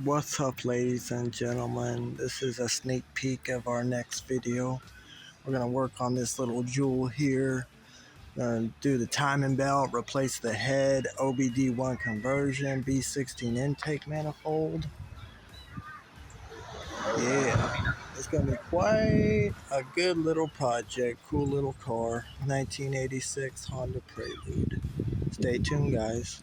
What's up, ladies and gentlemen? This is a sneak peek of our next video. We're going to work on this little jewel here. Do the timing belt, replace the head, OBD1 conversion, B16 intake manifold. Yeah, it's going to be quite a good little project. Cool little car. 1986 Honda Prelude. Stay tuned, guys.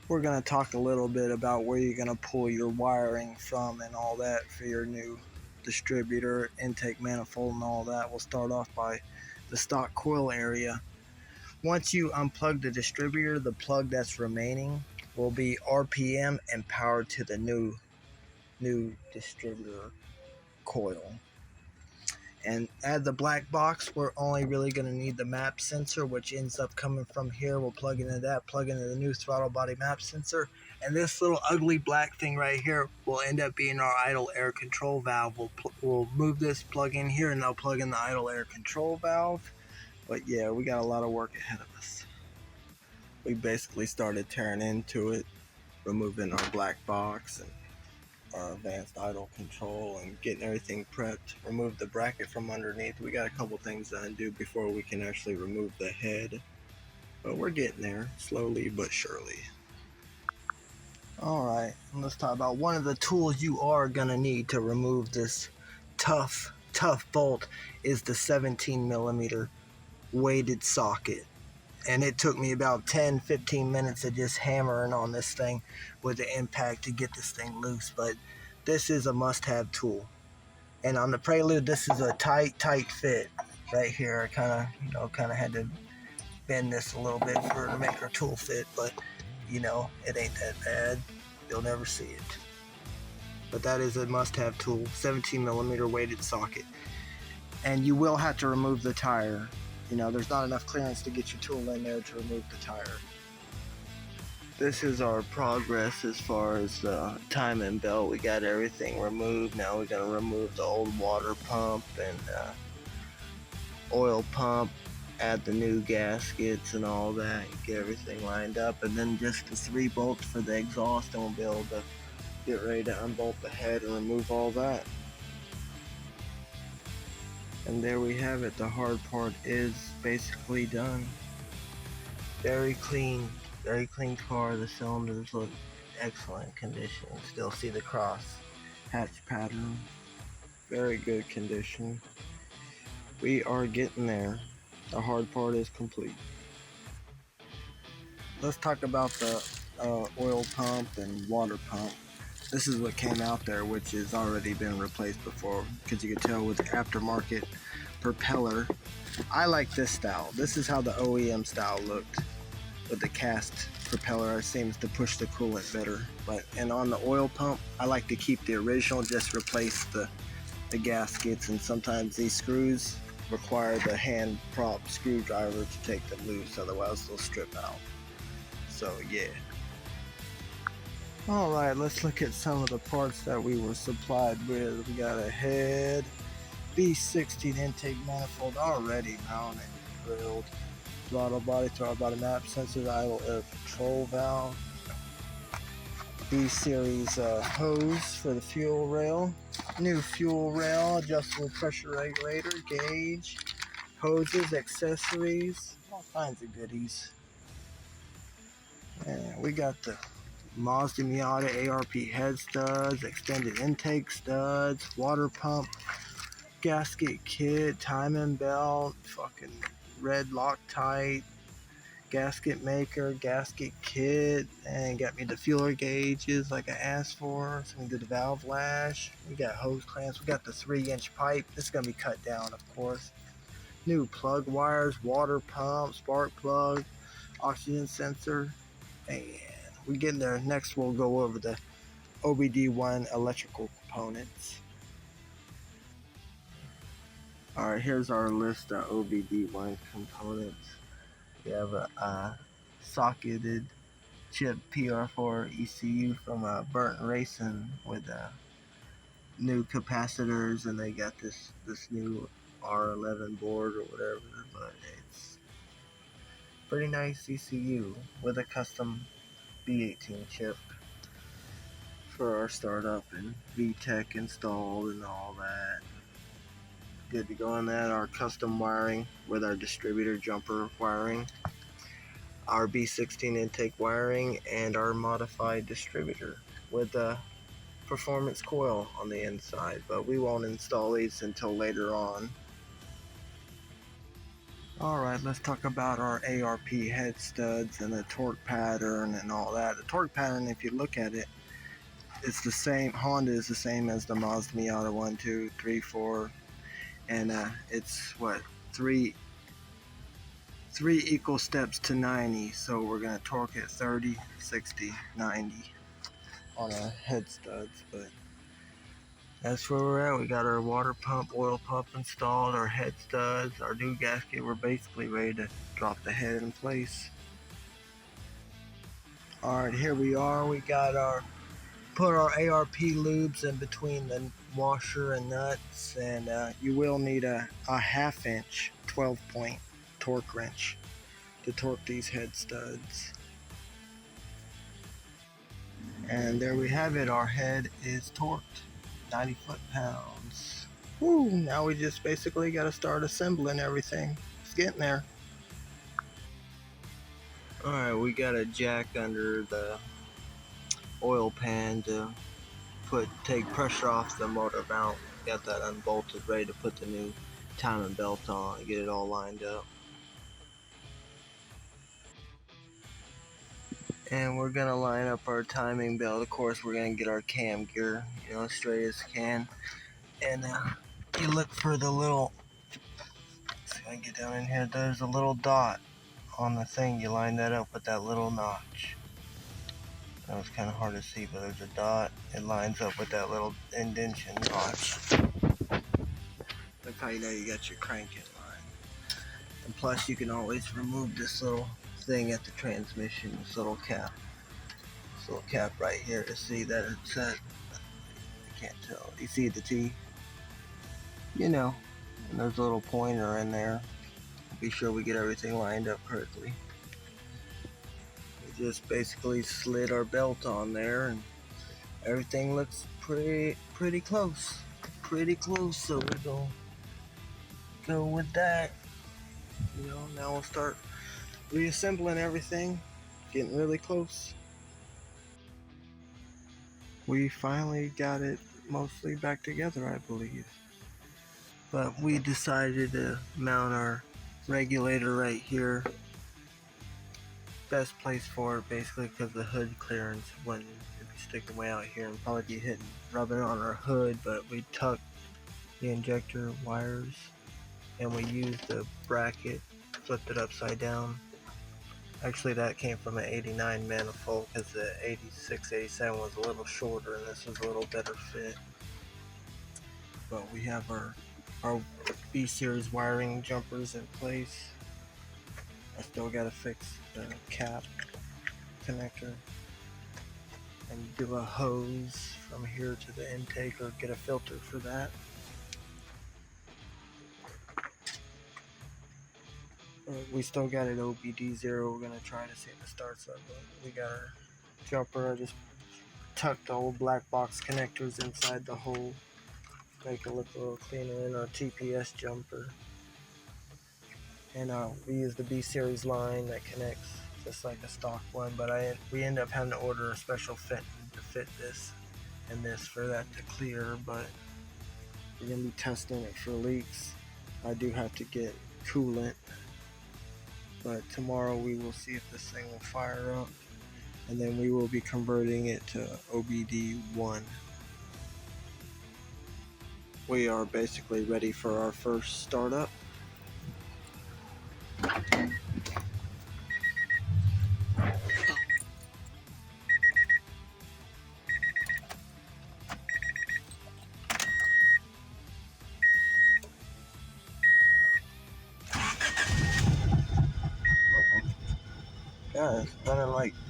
We're going to talk a little bit about where you're going to pull your wiring from and all that for your new distributor, intake manifold, and all that. We'll start off by the stock coil area. Once you unplug the distributor, the plug that's remaining will be RPM and powered to the new distributor coil. And add the black box. We're only really going to need the map sensor, which ends up coming from here. We'll plug into that, plug into the new throttle body map sensor, and this little ugly black thing right here will end up being our idle air control valve. We'll move this plug in here, and they'll plug in the idle air control valve. But yeah, we got a lot of work ahead of us. We basically started tearing into it, removing our black box and our advanced idle control and getting everything prepped. Remove the bracket from underneath. We got a couple things to undo before we can actually remove the head, but we're getting there slowly but surely. Alright, let's talk about one of the tools you are gonna need to remove this tough bolt is the 17mm weighted socket. And it took me about 10-15 minutes of just hammering on this thing with the impact to get this thing loose. But this is a must-have tool. And on the Prelude, this is a tight fit right here. I kind of had to bend this a little bit to make our tool fit, but it ain't that bad. You'll never see it. But that is a must-have tool, 17mm weighted socket. And you will have to remove the tire. There's not enough clearance to get your tool in there to remove the tire. This is our progress as far as the timing belt. We got everything removed. Now we got to remove the old water pump and oil pump, add the new gaskets and all that, get everything lined up, and then just the 3 bolts for the exhaust, and we'll be able to get ready to unbolt the head and remove all that. And there we have it. The hard part is basically done. Very clean car. The cylinders look excellent condition. Still see the cross hatch pattern. Very good condition. We are getting there. The hard part is complete. Let's talk about the oil pump and water pump. This is what came out there, which has already been replaced before, because you can tell with the aftermarket propeller. I like this style. This is how the OEM style looked with the cast propeller. It seems to push the coolant better. And on the oil pump, I like to keep the original, just replace the gaskets, and sometimes these screws require the hand prop screwdriver to take them loose, otherwise they'll strip out. So yeah. Alright, let's look at some of the parts that we were supplied with. We got a head, B16 intake manifold already mounted and drilled, throttle body map sensor, the idle air control valve, B-series hose for the fuel rail, new fuel rail, adjustable pressure regulator, gauge, hoses, accessories, all kinds of goodies. And we got the Mazda Miata ARP head studs, extended intake studs, water pump, gasket kit, timing belt, fucking red Loctite, gasket maker, gasket kit, and got me the fueler gauges like I asked for. So we did the valve lash. We got hose clamps. We got the 3-inch pipe. This is gonna be cut down, of course. New plug wires, water pump, spark plug, oxygen sensor, and we're getting there. Next, we'll go over the OBD1 electrical components. Alright, here's our list of OBD1 components. We have a socketed chip PR4 ECU from Burnt Racing with new capacitors, and they got this new R11 board or whatever, but it's pretty nice ECU with a custom B16 chip. for our startup and VTech installed and all that. Good to go on that. Our custom wiring with our distributor jumper wiring, our B16 intake wiring, and our modified distributor with the performance coil on the inside, but we won't install these until later on. Alright, let's talk about our ARP head studs and the torque pattern and all that. The torque pattern, if you look at it, it's the same. Honda is the same as the Mazda Miata 1, 2, 3, 4, and it's what, three equal steps to 90. So we're gonna torque it 30, 60, 90 on our head studs. But that's where we're at. We got our water pump, oil pump installed, our head studs, our new gasket. We're basically ready to drop the head in place. Alright, here we are. We got put our ARP lubes in between the washer and nuts, and you will need a half-inch 12-point torque wrench to torque these head studs. And there we have it. Our head is torqued, 90 foot-pounds. Woo! Now we just basically got to start assembling everything. It's getting there. Alright, we got a jack under the oil pan to take pressure off the motor mount. Got that unbolted, ready to put the new timing belt on and get it all lined up. And we're gonna line up our timing belt. Of course, we're gonna get our cam gear, as straight as can. And you look for the little, see if I can get down in here, there's a little dot on the thing. You line that up with that little notch. That was kind of hard to see, but there's a dot. It lines up with that little indentation notch. That's how you know you got your crank in line. And plus, you can always remove this little thing at the transmission, this little cap. This little cap right here to see that it's set. You can't tell. You see the T? And there's a little pointer in there. Be sure we get everything lined up correctly. We just basically slid our belt on there, and everything looks pretty close. So we're gonna go with that. Now we'll start reassembling everything. Getting really close. We finally got it mostly back together, I believe. But we decided to mount our regulator right here. Best place for it, basically, because the hood clearance wouldn't be sticking way out here and probably be rubbing on our hood. But we tucked the injector wires, and we used the bracket, flipped it upside down. Actually, that came from an 89 manifold, because the 86, 87 was a little shorter, and this was a little better fit. But we have our B-series wiring jumpers in place. I still gotta fix the cap connector and do a hose from here to the intake, or get a filter for that. We still got it OBD0. We're gonna try to see if it starts up, but we got our jumper. I just tucked the old black box connectors inside the hole, make it look a little cleaner, in our TPS jumper. And we use the B-series line that connects just like a stock one, but we end up having to order a special fit to fit this and this for that to clear. But we're gonna be testing it for leaks. I do have to get coolant, but tomorrow we will see if this thing will fire up, and then we will be converting it to OBD1. We are basically ready for our first startup. Yeah, it's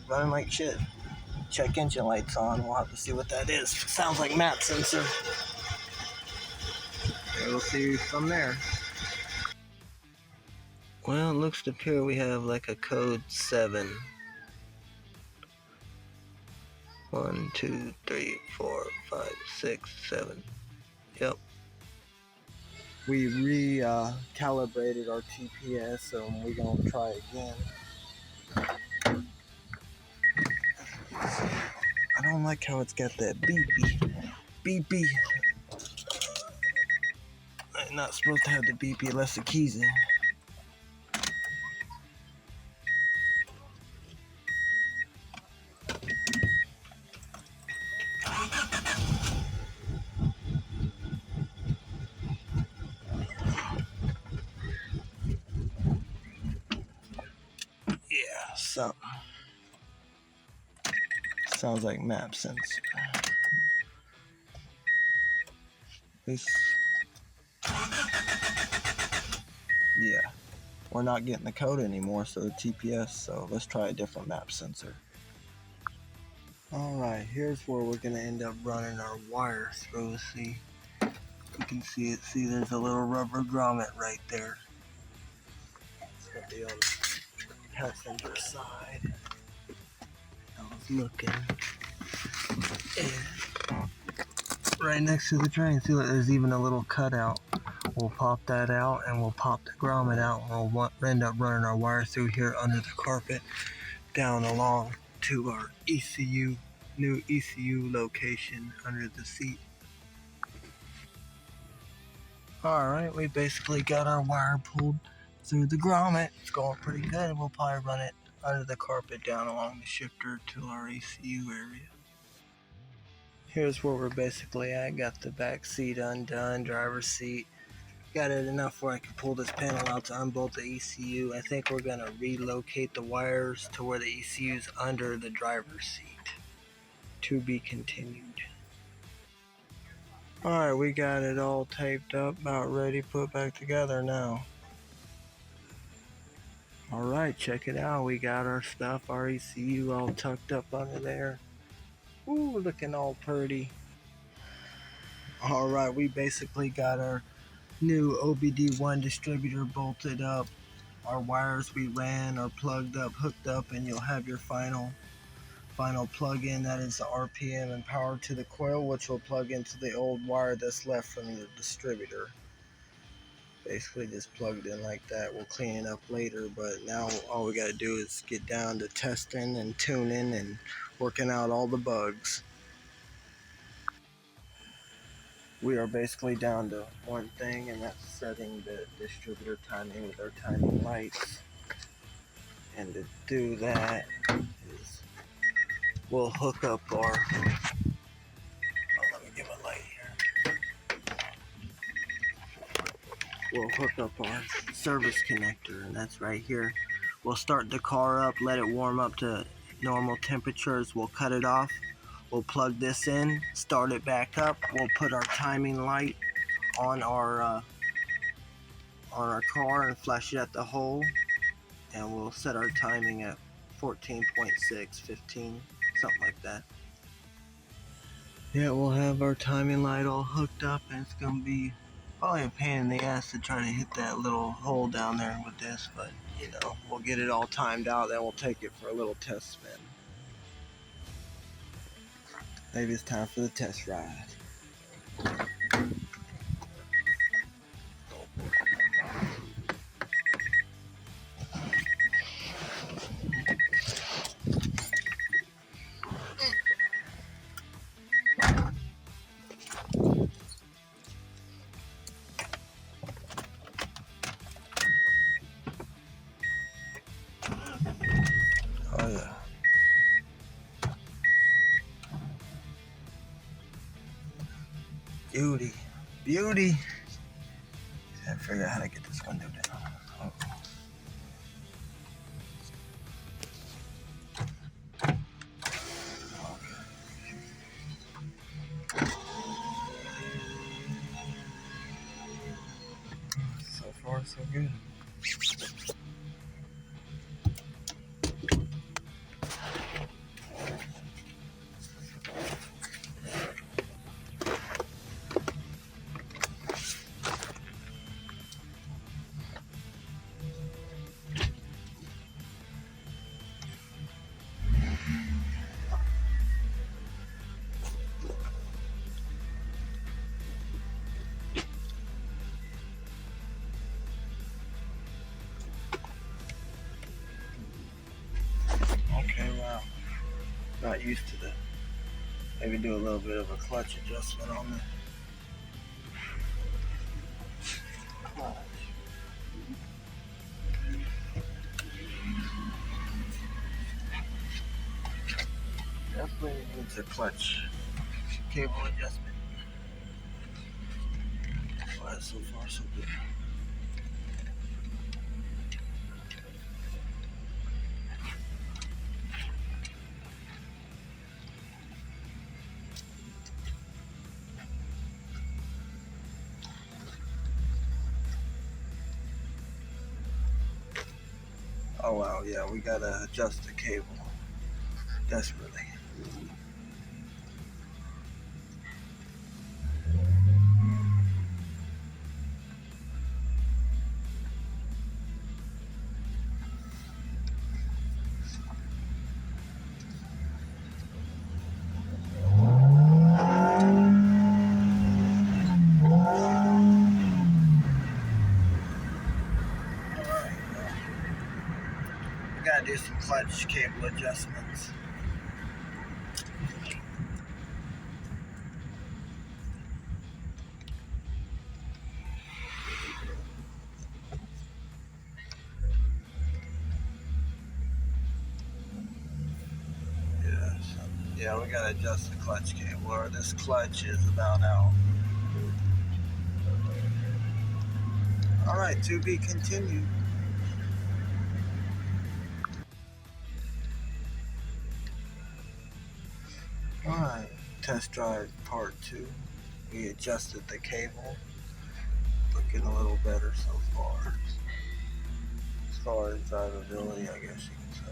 running like shit. Check engine lights on. We'll have to see what that is. Sounds like map sensor. We'll see from there. Well, it looks to appear we have like a code 7. 1, 2, 3, 4, 5, 6, 7. Yep. We recalibrated our TPS, so we're gonna try again. I don't like how it's got that beepy. I'm not supposed to have the beepy unless the key's in. Yeah, something. Sounds like map sensor. This. Yeah. We're not getting the code anymore, so the TPS, so let's try a different map sensor. Alright, here's where we're going to end up running our wire through. See, you can see it. See, there's a little rubber grommet right there. It's going to be on the passenger side. I was looking. And right next to the drain, see, there's even a little cutout. We'll pop that out, and we'll pop the grommet out, and we'll end up running our wire through here under the carpet, down along to our ECU, new ECU location under the seat. Alright, we basically got our wire pulled through the grommet. It's going pretty good. We'll probably run it under the carpet down along the shifter to our ECU area. Here's where we're basically at. Got the back seat undone, driver's seat. Got it enough where I can pull this panel out to unbolt the ECU. I think we're going to relocate the wires to where the ECU's under the driver's seat. To be continued. Alright, we got it all taped up, about ready to put back together now. Alright, check it out. We got our stuff, our ECU all tucked up under there. Ooh, looking all pretty. Alright, we basically got our new OBD1 distributor bolted up. Our wires we ran are plugged up, hooked up, and you'll have your final plug-in. That is the RPM and power to the coil, which will plug into the old wire that's left from the distributor. Basically just plugged in like that. We'll clean it up later, but now all we got to do is get down to testing and tuning and working out all the bugs. We are basically down to one thing, and that's setting the distributor timing with our timing lights. And to do that is we'll hook up our, let me give a light here. We'll hook up our service connector, and that's right here. We'll start the car up, let it warm up to normal temperatures. We'll cut it off. We'll plug this in, start it back up. We'll put our timing light on our car and flash it at the hole, and we'll set our timing at 14.6, 15, something like that. Yeah, we'll have our timing light all hooked up, and it's gonna be probably a pain in the ass to try to hit that little hole down there with this, but you know, we'll get it all timed out, then we'll take it for a little test spin. Maybe it's time for the test ride. Oh yeah. Beauty. I figure out how to get this window down. Oh. So far, so good. not used to that. Maybe do a little bit of a clutch adjustment on the clutch. Definitely needs a clutch cable adjustment. Alright, so far so good. Oh wow, yeah, we gotta adjust the cable desperately. We gotta do some clutch cable adjustments. Yeah, we gotta adjust the clutch cable, or this clutch is about out. Alright, to be continued. Alright, test drive part 2. We adjusted the cable. Looking a little better so far. As far as drivability, I guess you can say.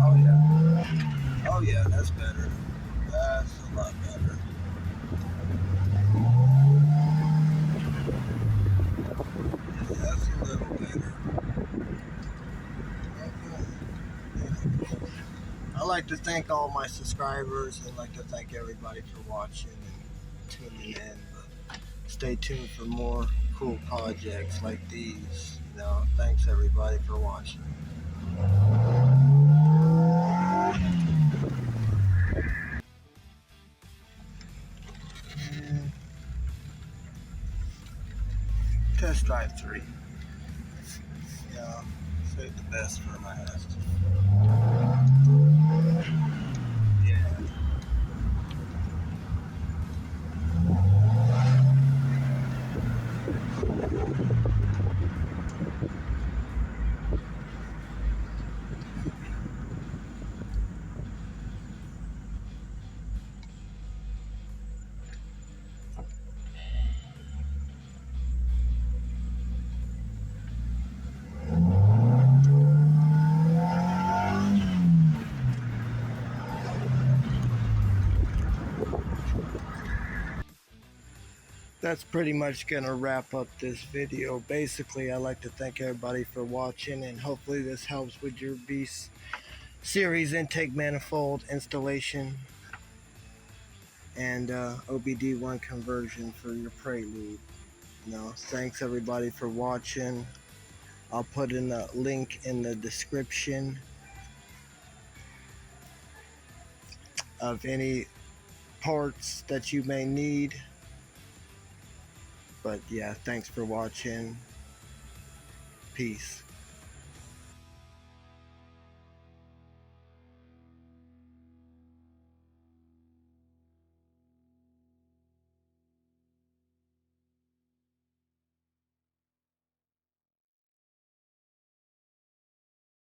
Oh yeah. Oh yeah, that's better. That's a lot better. That's a little better. I'd like to thank all my subscribers and like to thank everybody for watching and tuning in. But stay tuned for more cool projects like these. Thanks everybody for watching. And test drive 3. Yeah, save the best for last. Yeah. That's pretty much gonna wrap up this video. Basically, I'd like to thank everybody for watching, and hopefully this helps with your B series intake manifold installation and OBD1 conversion for your Prelude. Thanks everybody for watching. I'll put in a link in the description of any parts that you may need. But yeah, thanks for watching. Peace.